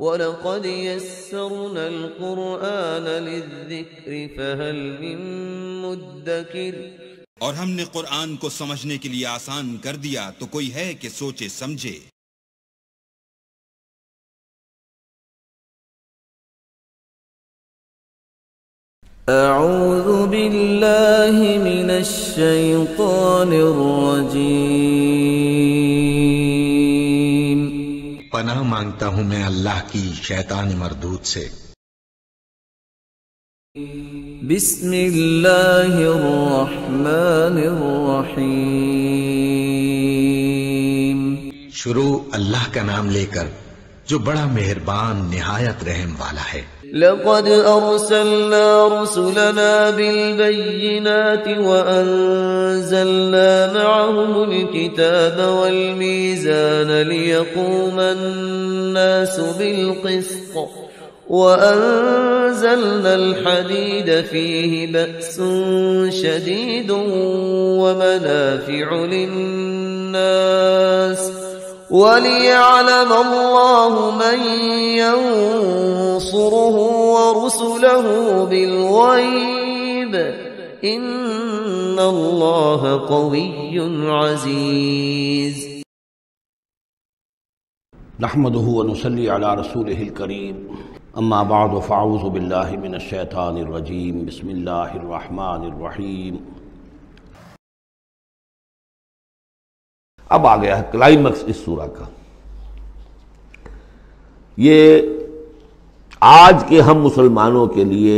وَلَقَدْ يَسَّرْنَا الْقُرْآنَ لِلذِّكْرِ فَهَلْ مِن مُّدَّكِرٍ۔ اور ہم نے قرآن کو سمجھنے کے لیے آسان کر دیا، تو کوئی ہے کہ سوچے سمجھے۔ اعوذ باللہ من الشیطان الرجیم۔ پناہ مانگتا ہوں میں اللہ کی شیطان مردود سے۔ بسم اللہ الرحمن الرحیم۔ شروع اللہ کا نام لے کر جو بڑا مہربان نہایت رحم والا ہے۔ لقد ارسلنا رسلنا بالبينات وانزلنا معهم الكتاب والميزان ليقوم الناس بالقسط وانزلنا الحديد فيه بأس شديد ومنافع للناس وَلِيَعْلَمَ اللَّهُ مَن يَنصُرُهُ وَرُسُلَهُ بِالْغَيْبِ إِنَّ اللَّهَ قَوِيٌّ عَزِيزٌ۔ نحمده ونصلي على رسوله الكريم، اما بعد فاعوذ بالله من الشیطان الرجیم، بسم اللہ الرحمن الرحیم۔ اب آ گیا ہے کلائمیکس اس سورہ کا۔ یہ آج کے ہم مسلمانوں کے لیے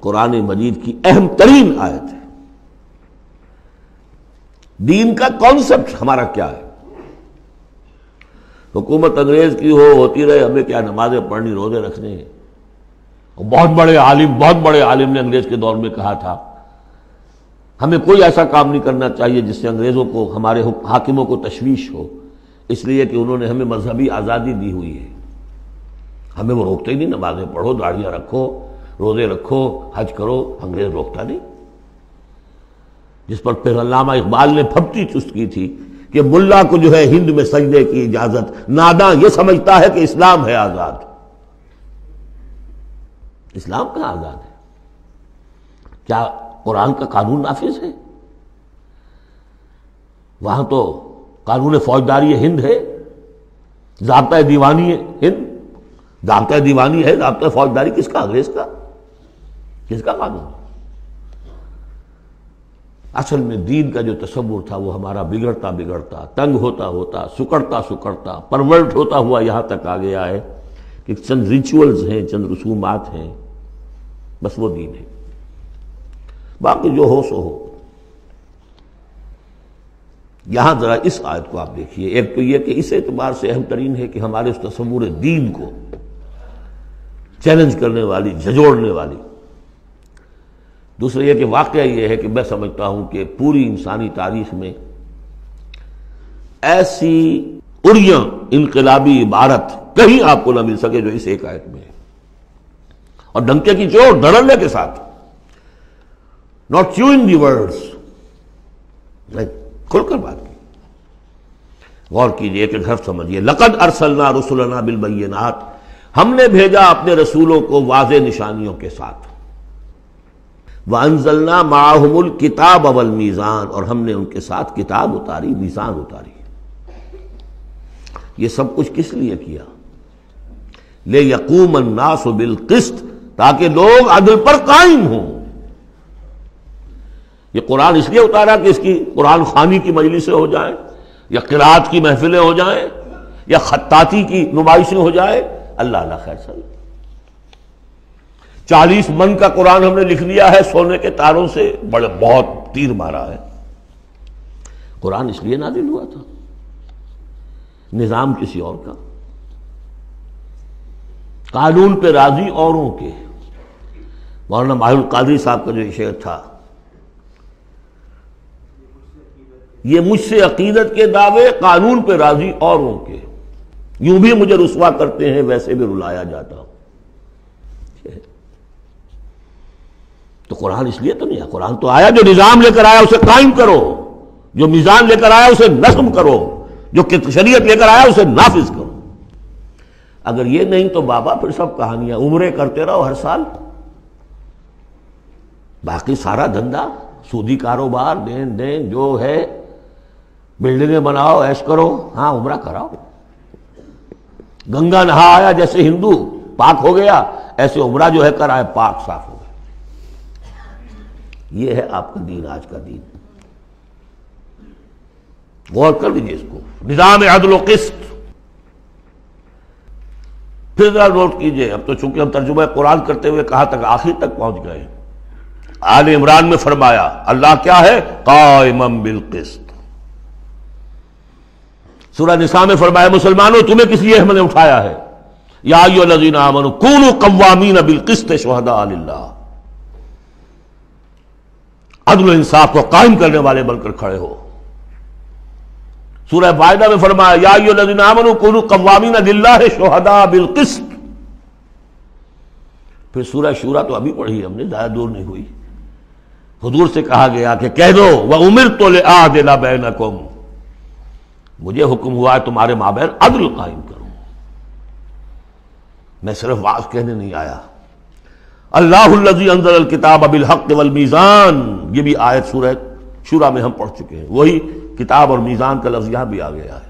قرآن مجید کی اہم ترین آیت ہے۔ دین کا کانسیپٹ ہمارا کیا ہے؟ حکومت انگریز کی ہوتی رہے، ہمیں کیا نمازیں پڑھنی، روزے رکھنے ہیں۔ اور بہت بڑے عالم نے انگریز کے دور میں کہا تھا ہمیں کوئی ایسا کام نہیں کرنا چاہیے جس سے انگریزوں کو، ہمارے حاکموں کو تشویش ہو، اس لیے کہ انہوں نے ہمیں مذہبی آزادی دی ہوئی ہے۔ ہمیں وہ روکتے ہی نہیں، نمازیں پڑھو، داڑھیاں رکھو، روزے رکھو، حج کرو، انگریز روکتا نہیں۔ جس پر پھر علامہ اقبال نے پھپتی چست کی تھی کہ ملا کو جو ہے ہند میں سجدے کی اجازت، ناداں یہ سمجھتا ہے کہ اسلام ہے آزاد۔ اسلام کہاں آزاد ہے؟ کیا قرآن کا قانون نافذ ہے؟ وہاں تو قانون فوجداری ہند ہے، ضابطہ دیوانی ہے ہند، ضابطہ دیوانی ہے، ضابطہ فوجداری کس کا؟ انگریز کا۔ کس کا قانون؟ اصل میں دین کا جو تصور تھا وہ ہمارا بگڑتا بگڑتا، تنگ ہوتا ہوتا، سکڑتا سکڑتا، پرورٹ ہوتا ہوا یہاں تک آ گیا ہے کہ چند ریچولز ہیں، چند رسومات ہیں، بس وہ دین ہے، باقی جو ہو سو ہو۔ یہاں ذرا اس آیت کو آپ دیکھیے، ایک تو یہ کہ اس اعتبار سے اہم ترین ہے کہ ہمارے اس تصور دین کو چیلنج کرنے والی، جھنجھوڑنے والی۔ دوسرا یہ کہ واقعہ یہ ہے کہ میں سمجھتا ہوں کہ پوری انسانی تاریخ میں ایسی اڑیاں انقلابی عبارت کہیں آپ کو نہ مل سکے جو اس ایک آیت میں ہے، اور ڈنکے کی چوٹ دھڑلے کے ساتھ، not chewing the words، کھل کر بات کی۔ غور کیجئے کہ حرف سمجھیے، لقد ارسلنا رسلنا بالبینات، ہم نے بھیجا اپنے رسولوں کو واضح نشانیوں کے ساتھ، وانزلنا معهم الکتاب والمیزان، اور ہم نے ان کے ساتھ کتاب اتاری، میزان اتاری۔ یہ سب کچھ کس لیے کیا؟ لیقوم الناس بالقسط، تاکہ لوگ عدل پر قائم ہوں۔ یہ قرآن اس لیے اتارا کہ اس کی قرآن خوانی کی مجلسیں ہو جائیں، یا قرات کی محفلیں ہو جائیں، یا خطاطی کی نمائشیں ہو جائیں؟ اللہ اللہ خیر صلی 40 من کا قرآن ہم نے لکھ لیا ہے سونے کے تاروں سے، بہت تیر مارا ہے۔ قرآن اس لیے نازل ہوا تھا، نظام کسی اور کا، قانون پہ راضی اوروں کے۔ مولانا ماہر القادری صاحب کا جو شعر تھا، یہ مجھ سے عقیدت کے دعوے، قانون پہ راضی اوروں کے، یوں بھی مجھے رسوا کرتے ہیں ویسے بھی رلایا جاتا ہوں۔ تو قرآن اس لیے تو نہیں ہے، قرآن تو آیا جو نظام لے کر آیا اسے قائم کرو، جو میزان لے کر آیا اسے نظم کرو، جو شریعت لے کر آیا اسے نافذ کرو۔ اگر یہ نہیں تو بابا پھر سب کہانیاں، عمرے کرتے رہو ہر سال، باقی سارا دھندا سودی کاروبار، دین جو ہے، بلڈنگیں بناؤ، عیش کرو، ہاں عمرہ کراؤ۔ گنگا نہا آیا جیسے ہندو پاک ہو گیا، ایسے عمرہ جو ہے کرائے پاک صاف ہو گیا۔ یہ ہے آپ کا دین، آج کا دین۔ غور کر لیجیے اس کو، نظام عدل و قسط۔ پھر ذرا نوٹ کیجئے، اب تو چونکہ ہم ترجمہ قرآن کرتے ہوئے کہاں تک، آخر تک پہنچ گئے۔ آل عمران میں فرمایا اللہ کیا ہے؟ قائما بالقسط۔ سورہ نساء میں فرمایا مسلمانوں تمہیں کس لیے ہم نے اٹھایا ہے؟ یا ایھا الذین آمنوا کونوا قوامین بالقسط شہداء للہ، عدل و انصاف کو قائم کرنے والے بن کر کھڑے ہو۔ سورہ مائدہ میں فرمایا یا ایھا الذین آمنوا کونوا قوامین للہ شہداء بالقسط۔ پھر سورہ شورى تو ابھی پڑھی ہم نے، زیادہ دور نہیں ہوئی، حضور سے کہا گیا کہ کہہ دو وَأُمِرْتُ لِأَعْدِلَ بَيْنَكُمْ، مجھے حکم ہوا ہے تمہارے مابین عدل قائم کروں، میں صرف واعظ کہنے نہیں آیا۔ اللہ الذی انزل الکتاب بالحق والمیزان، یہ بھی آیت سورہ شورى میں ہم پڑھ چکے ہیں، وہی کتاب اور میزان کا لفظ یہاں بھی آ گیا ہے۔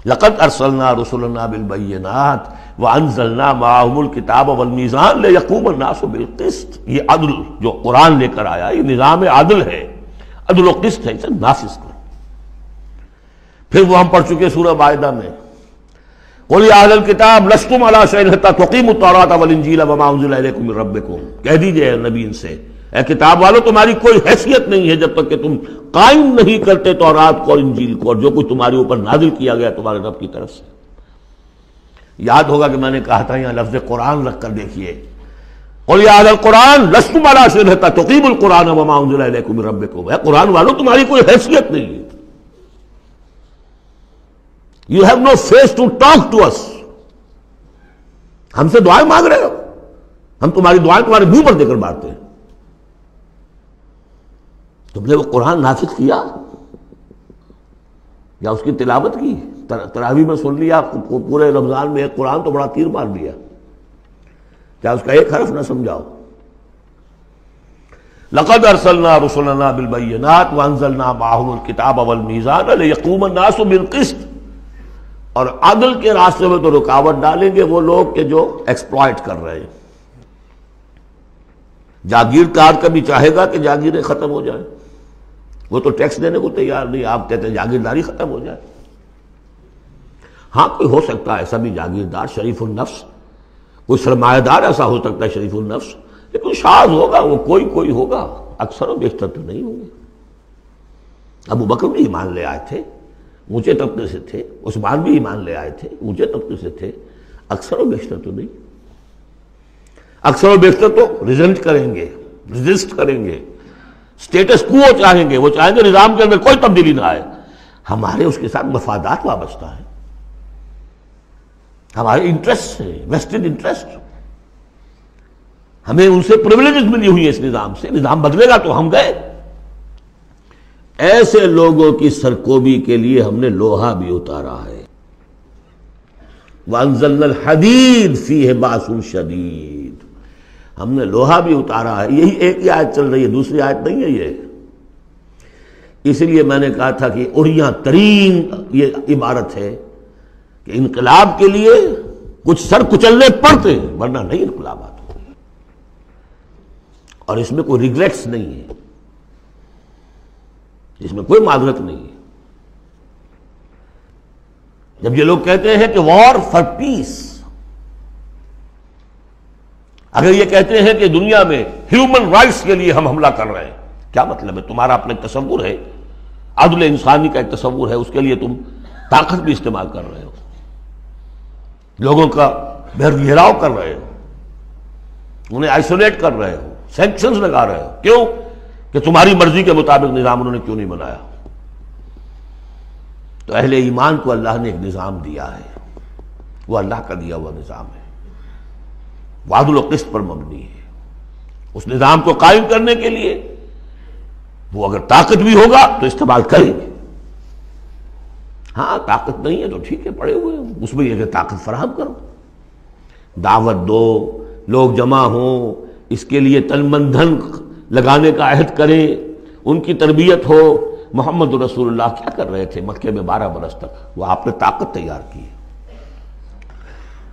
لقد ارسلنا رسلنا بالبینات وانزلنا معهم الکتاب والمیزان لیقوم الناس بالقسط، یہ عدل جو قرآن لے کر آیا یہ نظام عدل ہے، عدل و قسط ہے، اسے نافذ کرو۔ پھر وہ ہم پڑھ چکے سورہ مائدہ میں قل یا اہل الکتاب لستم علی شیء حتی تقیموا التوراۃ والانجیل وما انزل الیکم من ربکم، کہہ دیجئے نبی ان سے اے کتاب والو تمہاری کوئی حیثیت نہیں ہے جب تک کہ تم قائم نہیں کرتے تورات کو اور انجیل کو اور جو کچھ تمہارے اوپر نازل کیا گیا تمہارے رب کی طرف سے۔ یاد ہوگا کہ میں نے کہا تھا یہاں لفظ قرآن رکھ کر دیکھیے، قل یا اہل القرآن لستم علی شیء حتی تقیموا القرآن وما انزل الیکم من ربکم، اے قرآن والو تمہاری کوئی حیثیت نہیں ہے، You have no face to talk to us، ہم سے دعائیں مانگ رہے ہو، ہم تمہاری دعائیں تمہارے منہ پر دے کر مارتے ہیں۔ تم نے وہ قرآن نافذ کیا یا اس کی تلاوت کی؟ تراویح میں سن لیا پورے رمضان میں ایک قرآن تو بڑا تیر مار دیا، کیا اس کا ایک حرف نہ سمجھاؤ؟ لقد ارسلنا رسلنا بالبینات وانزلنا معهم الکتاب والمیزان لیقوم الناس بالقسط، اور عدل کے راستے میں تو رکاوٹ ڈالیں گے وہ لوگ کہ جو ایکسپلائٹ کر رہے ہیں۔ جاگیردار کبھی چاہے گا کہ جاگیریں ختم ہو جائیں، وہ تو ٹیکس دینے کو تیار نہیں، آپ کہتے ہیں جاگیرداری ختم ہو جائے۔ ہاں کوئی ہو سکتا ہے ایسا بھی جاگیردار شریف النفس، کوئی سرمایہ دار ایسا ہو سکتا ہے شریف النفس، لیکن شاذ ہوگا وہ، کوئی ہوگا، اکثر و بیشتر تو نہیں ہوں گے۔ ابو بکر بھی ایمان لے آئے تھے، اونچے طبقے سے تھے، عثمان بھی ایمان لے آئے تھے، اونچے طبقے سے تھے، اکثر و بیشتر تو نہیں۔ اکثر و بیشتر تو ریزنٹ کریں گے، ریزسٹ کریں گے، سٹیٹس کو چاہیں گے، وہ چاہیں گے نظام کے اندر کوئی تبدیلی نہ آئے۔ ہمارے اس کے ساتھ مفادات وابستہ ہیں، ہمارے انٹرسٹ ہیں، ویسٹڈ انٹرسٹ، ہمیں ان سے پریویلیجز ملی ہوئی ہیں اس نظام سے، نظام بدلے گا تو ہم گئے۔ ایسے لوگوں کی سرکوبی کے لیے ہم نے لوہا بھی اتارا ہے۔ وَأَنزَلْنَا الْحَدِيدَ فِيهِ بَأْسٌ شَدِيدٌ، ہم نے لوہا بھی اتارا ہے۔ یہی ایک ہی آیت چل رہی ہے، دوسری آیت نہیں ہے یہ۔ اس لیے میں نے کہا تھا کہ اڑیاں ترین یہ عبارت ہے کہ انقلاب کے لیے کچھ سر کچلنے پڑتے ہیں، ورنہ نہیں انقلابات ہو، اور اس میں کوئی ریگریٹس نہیں ہے، اس میں کوئی معذرت نہیں ہے۔ جب یہ لوگ کہتے ہیں کہ وار فار پیس، اگر یہ کہتے ہیں کہ دنیا میں ہیومن رائٹس کے لیے ہم حملہ کر رہے ہیں، کیا مطلب ہے؟ تمہارا اپنا ایک تصور ہے، عدل انسانی کا ایک تصور ہے، اس کے لیے تم طاقت بھی استعمال کر رہے ہو، لوگوں کا بہر گھیراؤ کر رہے ہو، انہیں آئسولیٹ کر رہے ہو، سینکشنز لگا رہے ہو، کیوں؟ کہ تمہاری مرضی کے مطابق نظام انہوں نے کیوں نہیں بنایا؟ تو اہل ایمان کو اللہ نے ایک نظام دیا ہے، وہ اللہ کا دیا ہوا نظام ہے، وہ عدل و قسط پر مبنی ہے۔ اس نظام کو قائم کرنے کے لیے وہ اگر طاقت بھی ہوگا تو استعمال کریں گے۔ ہاں طاقت نہیں ہے تو ٹھیک ہے، پڑے ہوئے ہیں، اس میں یہ کہ طاقت فراہم کرو، دعوت دو، لوگ جمع ہوں، اس کے لیے تن من دھن لگانے کا عہد کریں، ان کی تربیت ہو۔ محمد رسول اللہ کیا کر رہے تھے مکے میں 12 برس تک؟ وہ آپ نے طاقت تیار کی ہے،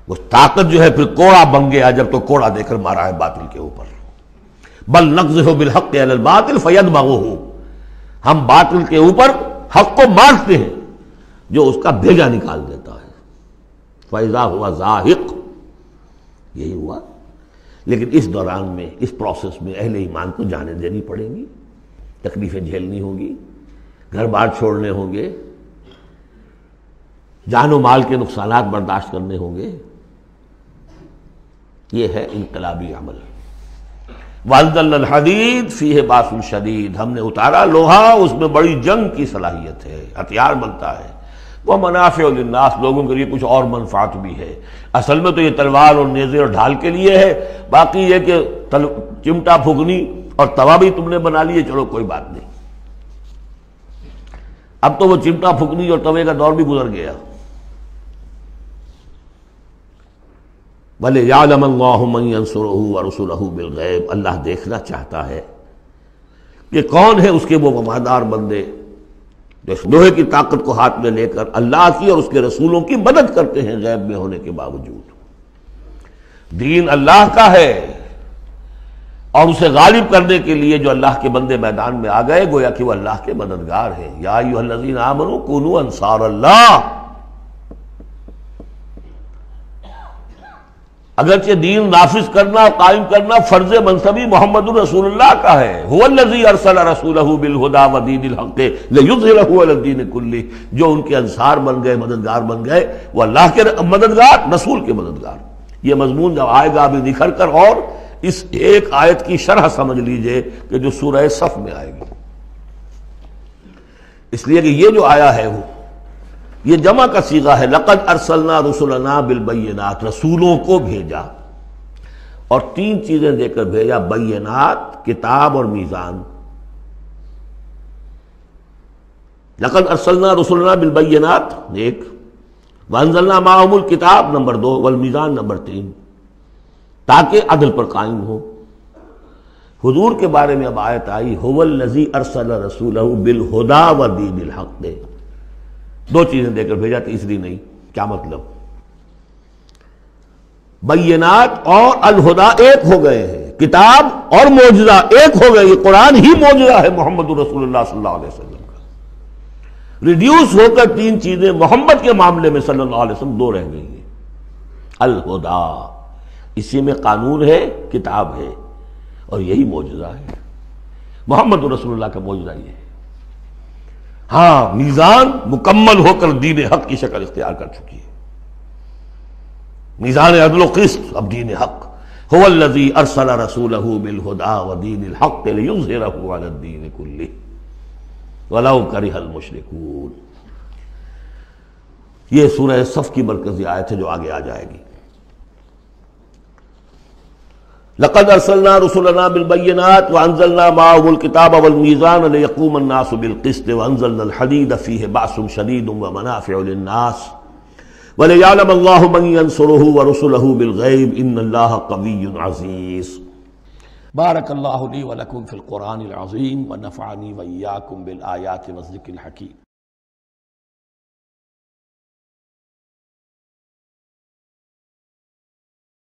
وہ طاقت جو ہے پھر کوڑا بن گیا جب تو کوڑا دے کر مارا ہے باطل کے اوپر۔ بل نقذف بالحق علی الباطل فیدمغہ، ہم باطل کے اوپر حق کو مارتے ہیں جو اس کا بھیجا نکال دیتا ہے۔ فاذا ہوا زاہق، یہی ہوا۔ لیکن اس دوران میں، اس پروسیس میں اہل ایمان کو جانیں دینی پڑیں گی، تکلیفیں جھیلنی ہوں گی، گھر بار چھوڑنے ہوں گے، جان و مال کے نقصانات برداشت کرنے ہوں گے۔ یہ ہے انقلابی عمل۔ وَأَنزَلْنَا الْحَدِيدَ فِيهِ بَأْسٌ شَدِيدٌ، ہم نے اتارا لوہا، اس میں بڑی جنگ کی صلاحیت ہے، ہتھیار بنتا ہے۔ وہ منافع للناس، لوگوں کے لیے کچھ اور منفعت بھی ہے۔ اصل میں تو یہ تلوار اور نیزے اور ڈھال کے لیے ہے، باقی یہ کہ چمٹا پھونکنی اور توا بھی تم نے بنا لیے، چلو کوئی بات نہیں۔ اب تو وہ چمٹا پھونکنی اور توے کا دور بھی گزر گیا۔ وَلِيَعْلَمَ اللَّهُ مَن يَنصُرُهُ وَرُسُلَهُ بِالْغَيْبِ، اللہ دیکھنا چاہتا ہے کہ کون ہے اس کے وہ وفادار بندے جو لوہے کی طاقت کو ہاتھ میں لے کر اللہ کی اور اس کے رسولوں کی مدد کرتے ہیں غیب میں ہونے کے باوجود۔ دین اللہ کا ہے اور اسے غالب کرنے کے لیے جو اللہ کے بندے میدان میں آ گئے، گویا کہ وہ اللہ کے مددگار ہیں۔ یا ایھا الذین آمنوا کونوا انصار اللہ، اگرچہ دین نافذ کرنا، قائم کرنا فرض منصبی محمد رسول اللہ کا ہے۔ هو الذی ارسل رسولہ بالہدی ودین الحق لیظہرہ علی الدین کلہ، جو ان کے انصار بن گئے، مددگار بن گئے، وہ اللہ کے مددگار، رسول کے مددگار۔ یہ مضمون جب آئے گا ابھی نکھر کر، اور اس ایک آیت کی شرح سمجھ لیجئے کہ جو سورہ صف میں آئے گی، اس لیے کہ یہ جو آیا ہے وہ یہ جمع کا صیغہ ہے۔ لقد ارسلنا رسلنا بالبینات، رسولوں کو بھیجا، اور 3 چیزیں دے کر بھیجا، بینات، کتاب اور میزان۔ لقد ارسلنا رسلنا بالبینات 1، وانزلنا معهم الکتاب نمبر 2، والمیزان نمبر 3، تاکہ عدل پر قائم ہو۔ حضور کے بارے میں اب آیت آئی، هو الذی ارسل رسولہ بالہدی ودین الحق، 2 چیزیں دے کر بھیجا، تیسری نہیں۔ کیا مطلب؟ بینات اور الہدی ایک ہو گئے ہیں، کتاب اور معجزہ ایک ہو گئے۔ یہ قرآن ہی معجزہ ہے محمد رسول اللہ صلی اللہ علیہ وسلم کا۔ ریڈیوس ہو کر 3 چیزیں محمد کے معاملے میں صلی اللہ علیہ وسلم 2 رہ گئی ہیں۔ الہدی، اسی میں قانون ہے، کتاب ہے، اور یہی معجزہ ہے۔ محمد رسول اللہ کا معجزہ یہ ہے۔ ہاں، میزان مکمل ہو کر دین حق کی شکل اختیار کر چکی ہے، میزان عدل و قسط، اب دین حق۔ هو الذی ارسل رسولہ بالہدی ودین الحق لیظہرہ علی الدین کلہ ولو کرہ المشرکون۔ یہ سورہ صف کی مرکزی آیت ہے جو آگے آ جائے گی۔ لقد ارسلنا رسلنا بالبینات وانزلنا معهم الکتاب والمیزان لیقوم الناس بالقسط وانزلنا الحدید فیہ بأس شدید ومنافع للناس ولیعلم اللہ من ینصرہ ورسلہ بالغیب ان اللہ قوی عزیز۔ بارک اللہ لی ولکم فی القرآن العظیم ونفعنی وإیاکم بالآیات والذکر الحکیم۔